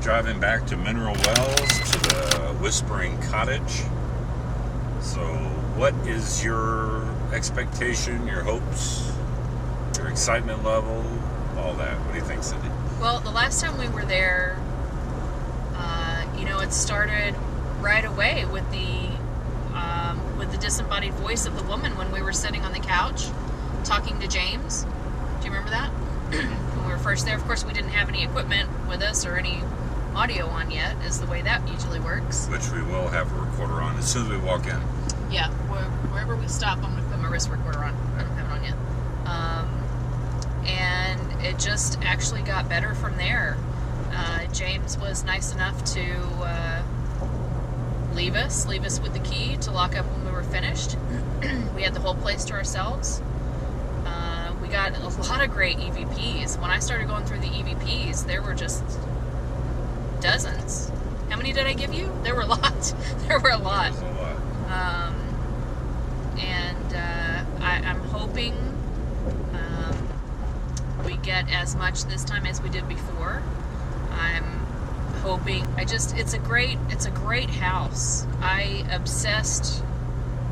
Driving back to Mineral Wells to the Whispering Cottage. So, what is your expectation, your hopes, your excitement level, all that? What do you think, Cindy? Well, the last time we were there, it started right away with the disembodied voice of the woman when we were sitting on the couch talking to James. Do you remember that? When we were first there, of course, we didn't have any equipment with us or any audio on yet, is the way that usually works. Which we will have a recorder on as soon as we walk in. Yeah, wherever we stop, I'm going to put my wrist recorder on. I don't have it on yet. And it just actually got better from there. James was nice enough to leave us with the key to lock up when we were finished. We had the whole place to ourselves. We got a lot of great EVPs. When I started going through the EVPs, there were just dozens. How many did I give you? There were a lot. There were a lot. There's a lot. I'm hoping we get as much this time as we did before. I'm hoping. It's a great house. I obsessed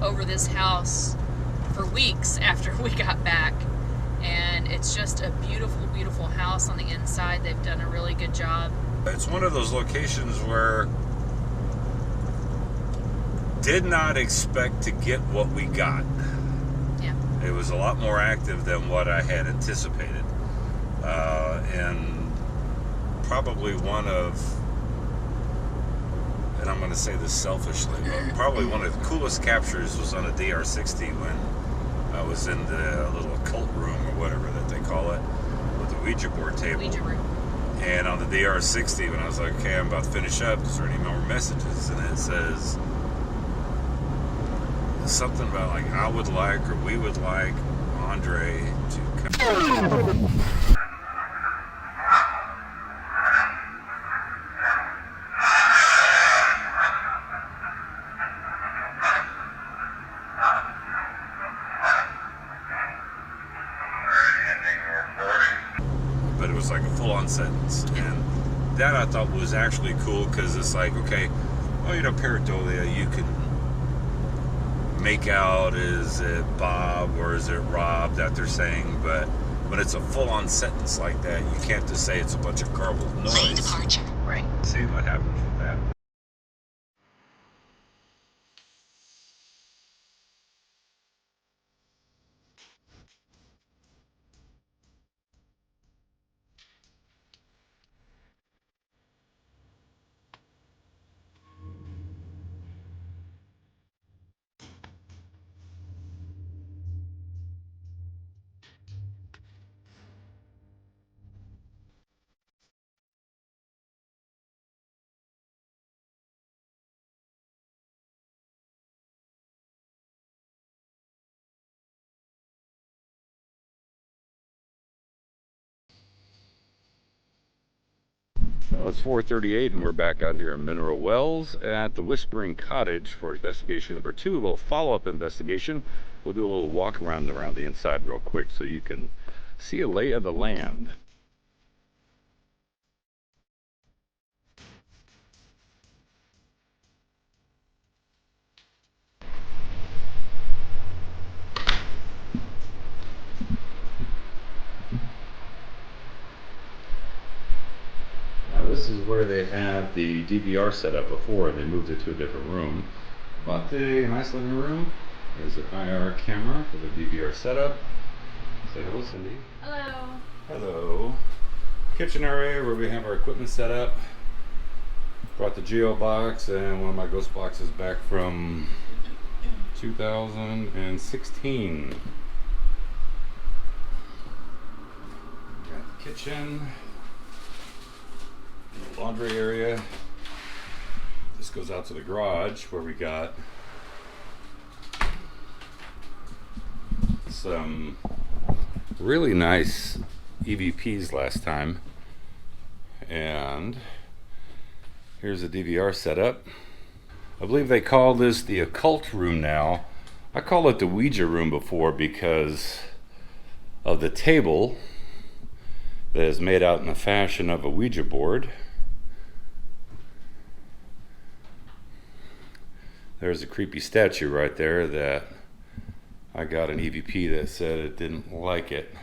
over this house for weeks after we got back, and it's just a beautiful, beautiful house on the inside. They've done a really good job. It's one of those locations where did not expect to get what we got. Yeah. It was a lot more active than what I had anticipated. And probably one of, and I'm going to say this selfishly, but probably one of the coolest captures was on a DR60 when I was in the little occult room or whatever that they call it, with the Ouija board table. Ouija room. And on the DR60, when I was like, okay, I'm about to finish up, is there any more messages? And it says something about like, I would like, or we would like Andre to come. But it was like a full-on sentence, and that I thought was actually cool because it's like, okay, well, pareidolia, you can make out, is it Bob or is it Rob that they're saying, but when it's a full-on sentence like that, you can't just say it's a bunch of garbled noise. Lane departure. Right. See what happens with that. Well, it's 4:38 and we're back out here in Mineral Wells at the Whispering Cottage for investigation number 2, a little follow-up investigation. We'll do a little walk around the inside real quick so you can see a lay of the land. This is where they had the DVR set up before, and they moved it to a different room. But a nice living room. There's an IR camera for the DVR setup. Say hello, Cindy. Hello. Hello. Kitchen area where we have our equipment set up. Brought the Geo box and one of my ghost boxes back from 2016. Got the kitchen. Laundry area. This goes out to the garage where we got some really nice EVPs last time, and here's a DVR setup. I believe they call this the occult room now. I call it the Ouija room before because of the table that is made out in the fashion of a Ouija board. There's a creepy statue right there that I got an EVP that said it didn't like it.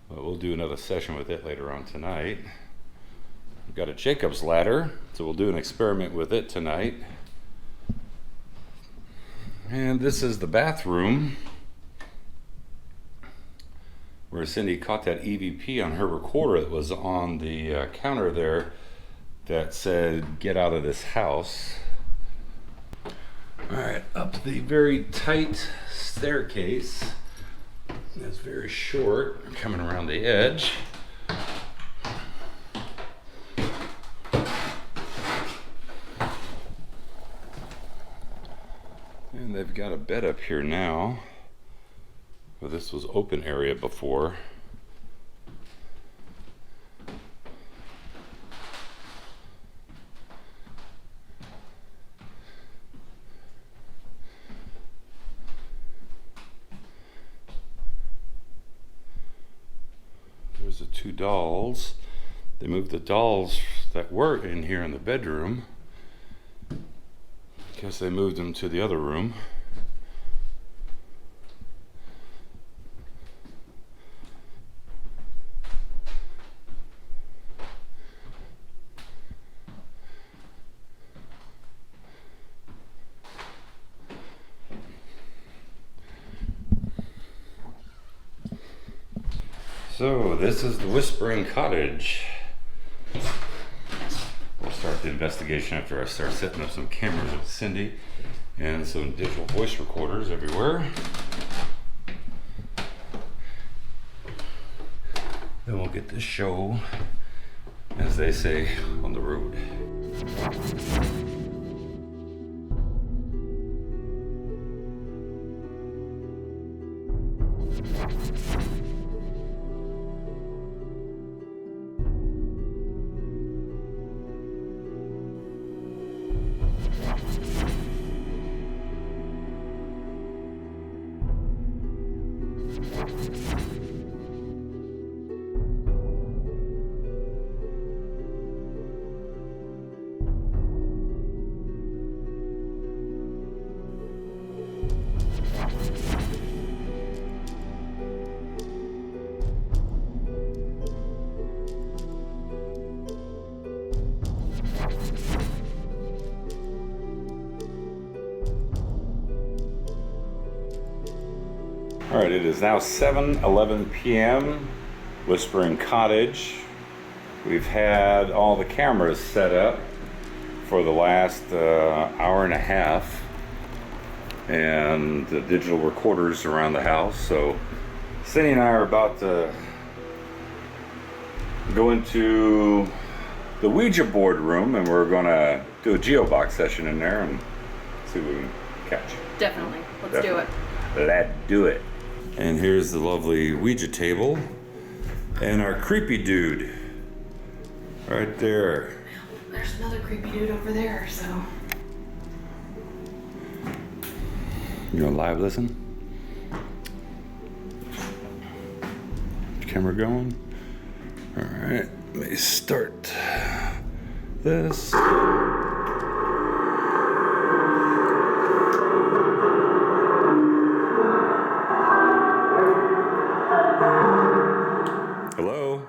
But we'll do another session with it later on tonight. We've got a Jacob's ladder, so we'll do an experiment with it tonight. And this is the bathroom where Cindy caught that EVP on her recorder that was on the counter there that said, "Get out of this house." All right, up the very tight staircase. It's very short, coming around the edge. And they've got a bed up here now. Well, this was open area before. There's the two dolls. They moved the dolls that were in here in the bedroom. Guess they moved them to the other room. So this is the Whispering Cottage. We'll start the investigation after I start setting up some cameras with Cindy and some digital voice recorders everywhere. Then we'll get this show, as they say, on the road. All right, it is now 7:11 p.m. Whispering Cottage. We've had all the cameras set up for the last hour and a half, and the digital recorders around the house. So Cindy and I are about to go into the Ouija board room, and we're gonna do a geobox session in there and see what we can catch. Definitely. Let's do it. Let's do it. And here's the lovely Ouija table and our creepy dude right there. There's another creepy dude over there, so. You gonna live listen? Camera going? All right, let me start this. Hello?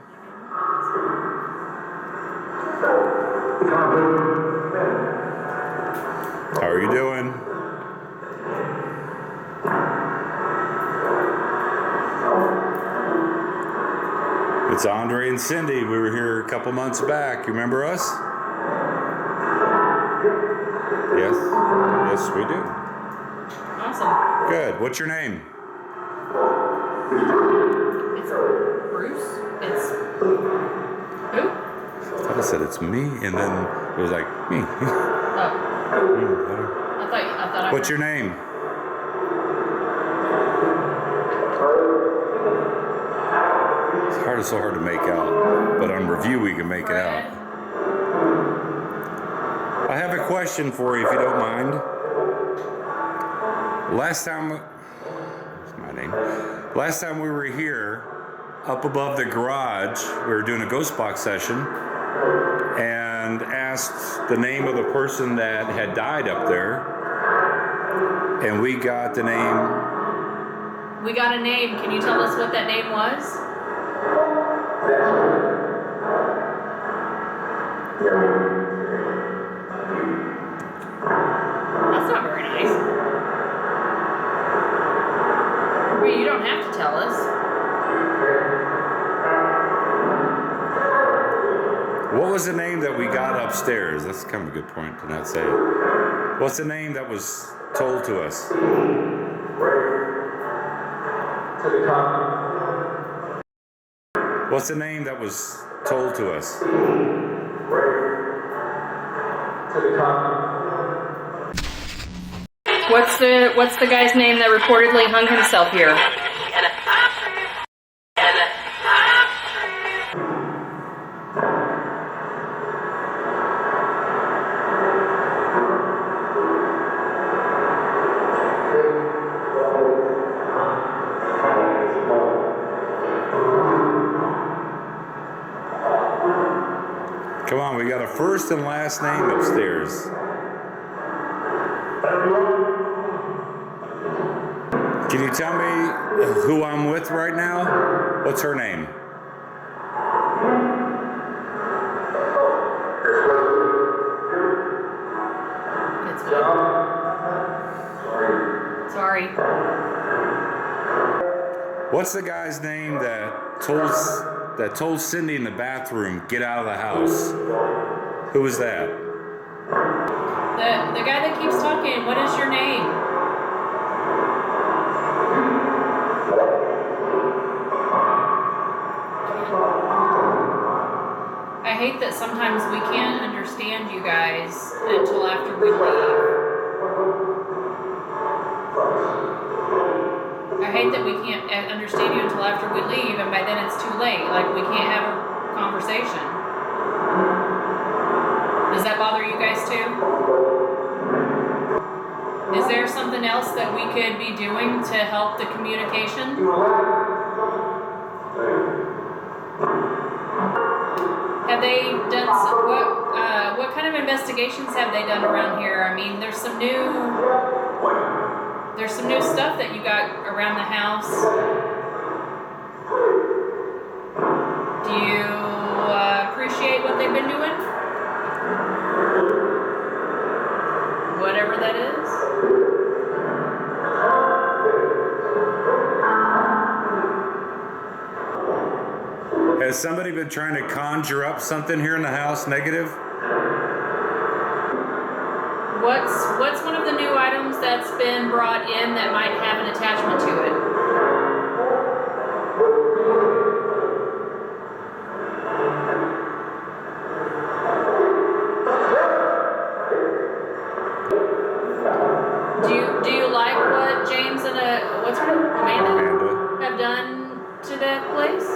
How are you doing? It's Andre and Cindy. We were here a couple months back. You remember us? Yes? Yes, we do. Awesome. Good. What's your name? It's Bruce. It's who? I thought I said it's me, and then it was like me. Oh. I thought. What's your name? It's so hard to make out, but on review we can make it out. I have a question for you, if you don't mind. Last time we were here, up above the garage, we were doing a ghost box session. and asked the name of the person that had died up there, and we got the name. We got a name. Can you tell us what that name was? That's not very nice. Wait, you don't have to tell us. What was the name that we got upstairs? That's kind of a good point to not say it. What's the name that was told to us? What's the name that was told to us? What's the guy's name that reportedly hung himself here? Come on, we got a first and last name upstairs. Can you tell me who I'm with right now? What's her name? It's fine. Sorry. What's the guy's name that told Cindy in the bathroom, get out of the house? Who was that? The guy that keeps talking, what is your name? I hate that sometimes we can't understand you guys until after we leave. I hate that we can't understand you until after we leave, and by then it's too late. Like, we can't have a conversation. Does that bother you guys too? Is there something else that we could be doing to help the communication? Have they done what kind of investigations have they done around here? I mean, there's some new stuff that you got around the house. Do you appreciate what they've been doing? Whatever that is. Has somebody been trying to conjure up something here in the house negative? What's one of the new items that's been brought in that might have an attachment to it? Do you like what James and what's her name? Amanda have done to that place?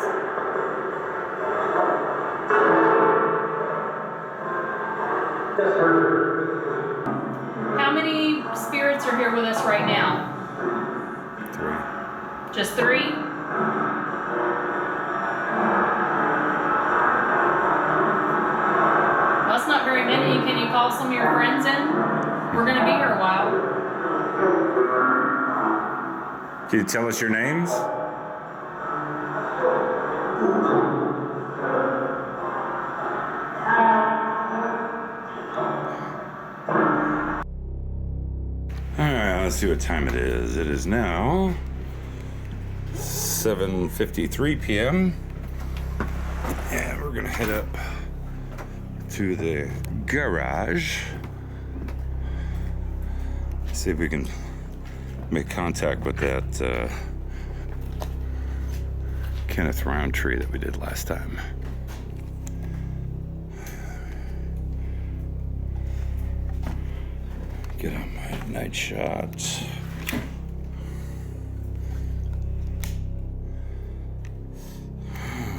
How many spirits are here with us right now? 3. Just 3? Well, that's not very many. Can you call some of your friends in? We're going to be here a while. Can you tell us your names? Alright, let's see what time it is. It is now 7:53 p.m. And we're gonna head up to the garage. See if we can make contact with that Kenneth Roundtree that we did last time. Get on my night shot.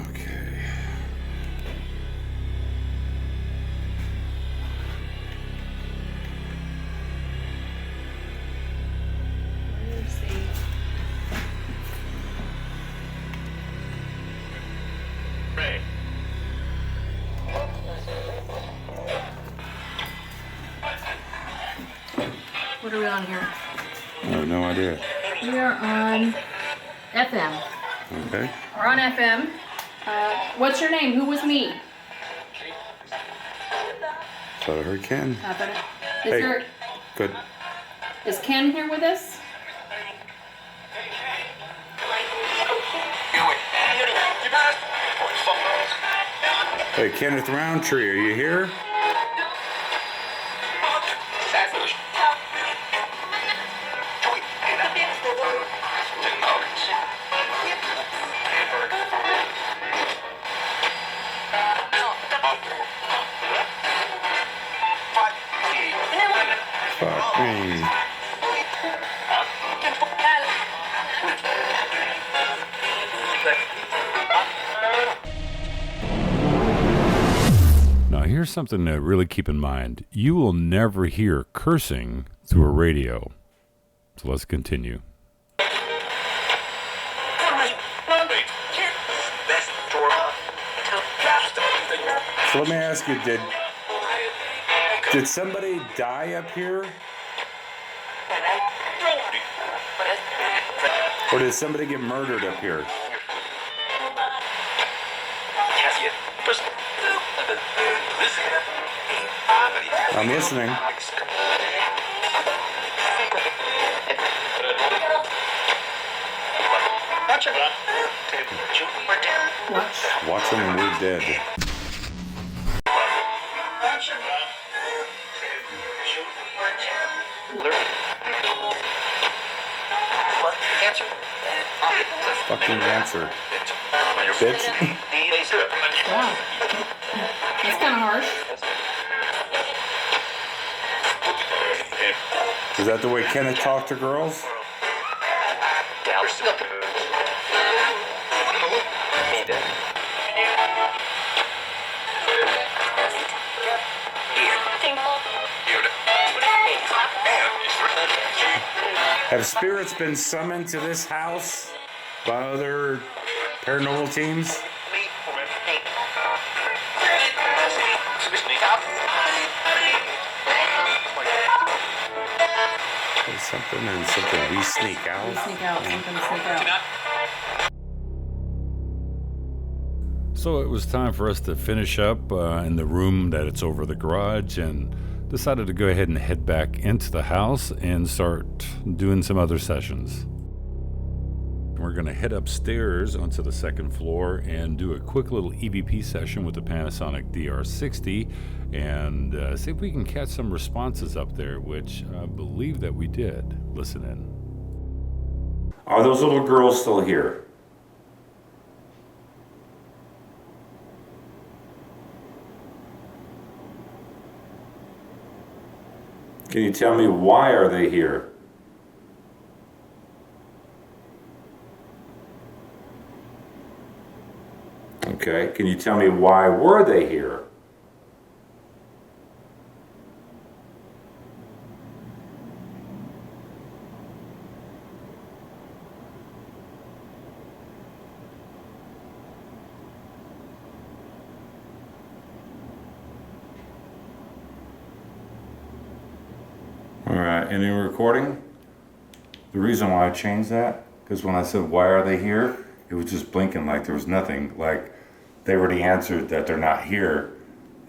Okay. What are we on here? I have no idea. We are on FM. Okay. We're on FM. What's your name? Who was me? Thought I heard Ken. Is Good. Is Ken here with us? Hey, Kenneth Roundtree, are you here? Fuck me. Now, here's something to really keep in mind. You will never hear cursing through a radio. So let's continue. So let me ask you, did somebody die up here? Or did somebody get murdered up here? I'm listening. Watch them and we're dead. Fucking answer. Bitch. Wow. That's kind of harsh. Is that the way Kenneth talked to girls? Have spirits been summoned to this house by other paranormal teams? Something and something we sneak out. We sneak out, something to sneak out. So it was time for us to finish up in the room that it's over the garage, and decided to go ahead and head back into the house and start doing some other sessions. We're going to head upstairs onto the second floor and do a quick little EVP session with the Panasonic DR60 and see if we can catch some responses up there, which I believe that we did. Listen in. Are those little girls still here? Can you tell me why are they here? Okay, can you tell me why were they here? All right, any recording? The reason why I changed that, because when I said, why are they here? It was just blinking like there was nothing. Like they already answered that they're not here.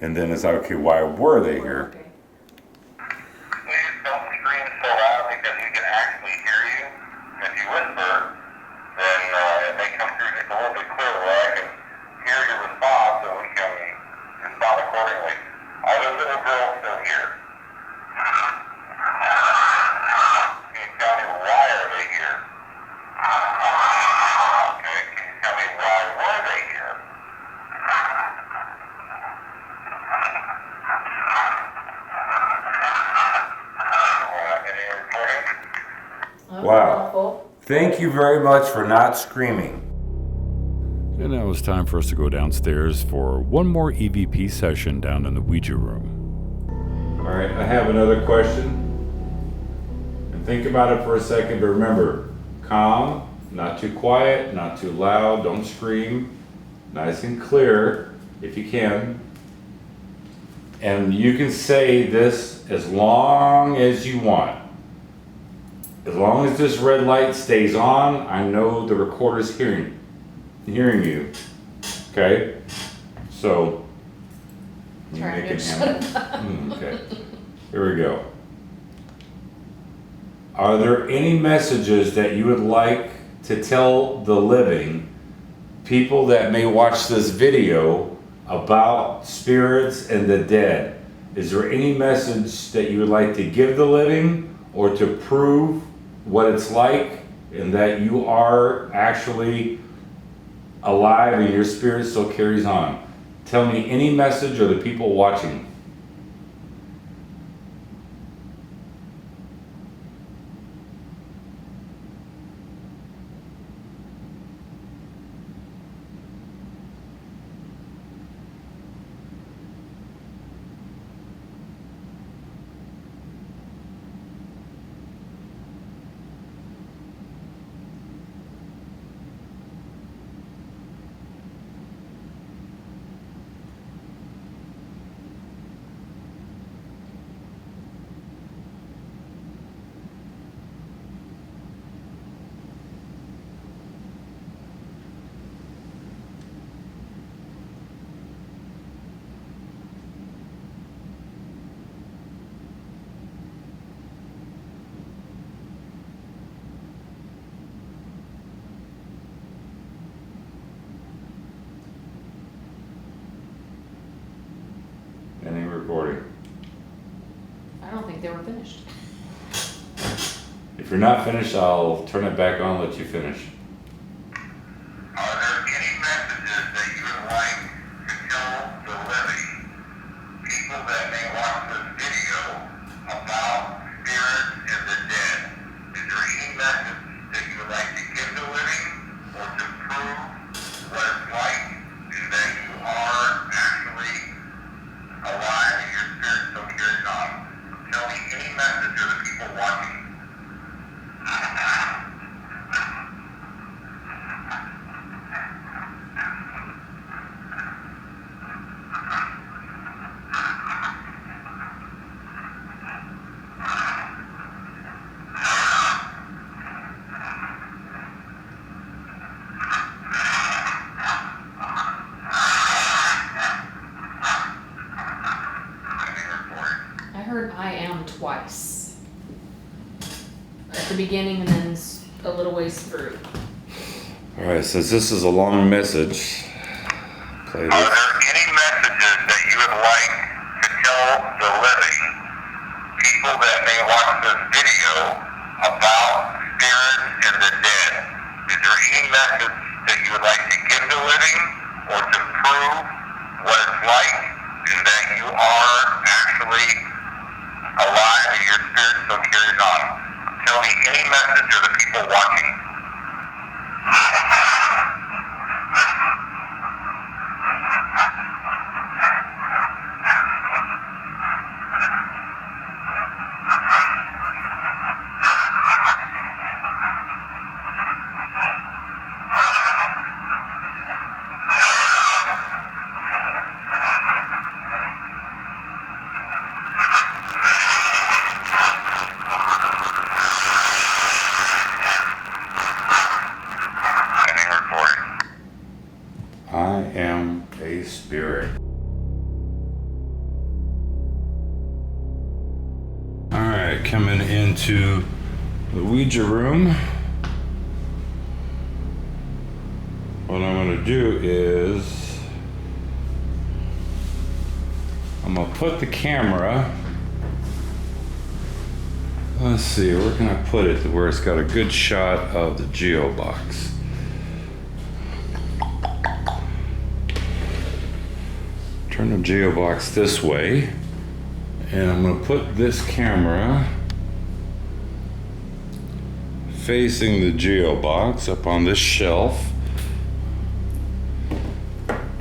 And then it's like, okay, why were they here? Please don't scream so loudly that we can actually hear you. If you whisper, then it may come through just a little bit clearer where I can hear your response and we can respond accordingly. Are those little girls still here? Can you tell me why are they here? Okay, can you tell me why were they here? Wow. Thank you very much for not screaming. And now it's time for us to go downstairs for one more EVP session down in the Ouija room. All right, I have another question. And think about it for a second, but remember, calm, not too quiet, not too loud, don't scream. Nice and clear, if you can. And you can say this as long as you want. As long as this red light stays on, I know the recorder's hearing you. Okay? So, Trying to okay. Here we go. Are there any messages that you would like to tell the living, people that may watch this video, about spirits and the dead? Is there any message that you would like to give the living, or to prove what it's like and that you are actually alive and your spirit still carries on? Tell me any message, or the people watching. Any recording? I don't think they were finished. If you're not finished, I'll turn it back on and let you finish. Are there any messages that you would like to tell the living, people that may watch this video, about spirits and the dead? Is there any message that you would like to give the living, or to prove what it's like, and that you are actually alive and your spirit still carries on? Tell me any message to the people watching. I heard I am twice. At the beginning and then a little ways through. All right, since this is a long message, play Are this. there any messages that you would like to tell the living, people that may watch this video, about spirits and the dead? Is there any message that you would like to give the living, or to prove what it's like, and that you are actually alive and your spirit still carries on? Tell me any message to the people watching. I am a spirit. All right, coming into the Ouija room. What I'm gonna do is I'm gonna put the camera. Let's see, where can I put it to where it's got a good shot of the geo box? Turn the geo box this way, and I'm going to put this camera facing the geo box up on this shelf.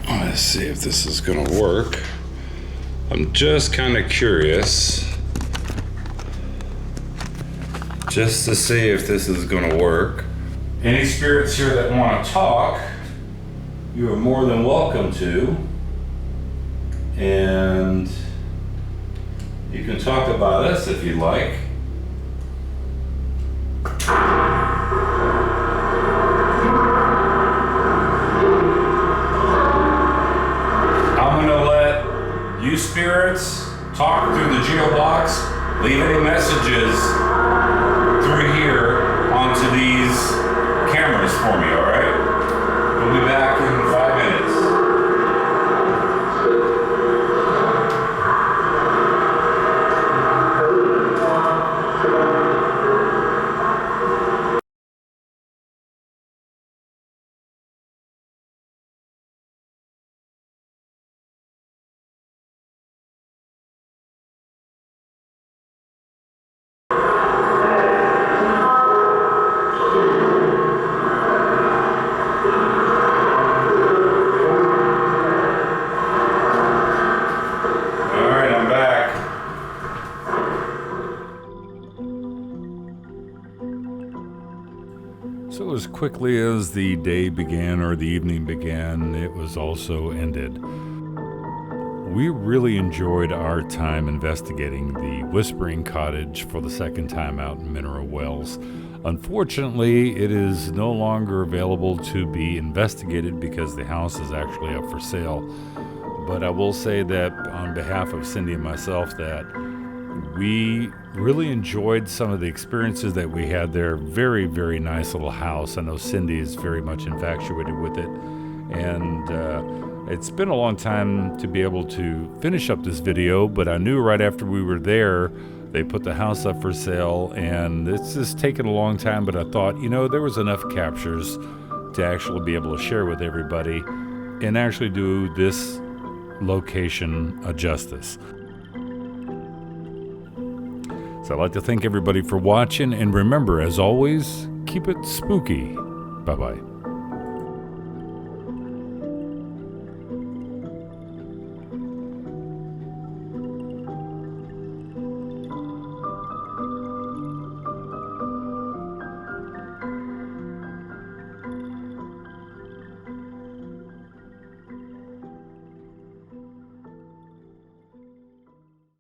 Let's see if this is going to work. I'm just kind of curious, just to see if this is going to work. Any spirits here that want to talk, you are more than welcome to. And you can talk about us if you like. You spirits, talk through the Geo box. Leave any messages through here onto these cameras for me, all right? We'll be back in 5 minutes. So as quickly as the day began or the evening began, it was also ended. We really enjoyed our time investigating the Whispering Cottage for the second time out in Mineral Wells. Unfortunately, it is no longer available to be investigated because the house is actually up for sale. But I will say that on behalf of Cindy and myself that we really enjoyed some of the experiences that we had there. Very, very nice little house. I know Cindy is very much infatuated with it. And it's been a long time to be able to finish up this video, but I knew right after we were there, they put the house up for sale, and it's just taken a long time, but I thought, you know, there was enough captures to actually be able to share with everybody and actually do this location a justice. So I'd like to thank everybody for watching, and remember, as always, keep it spooky. Bye-bye.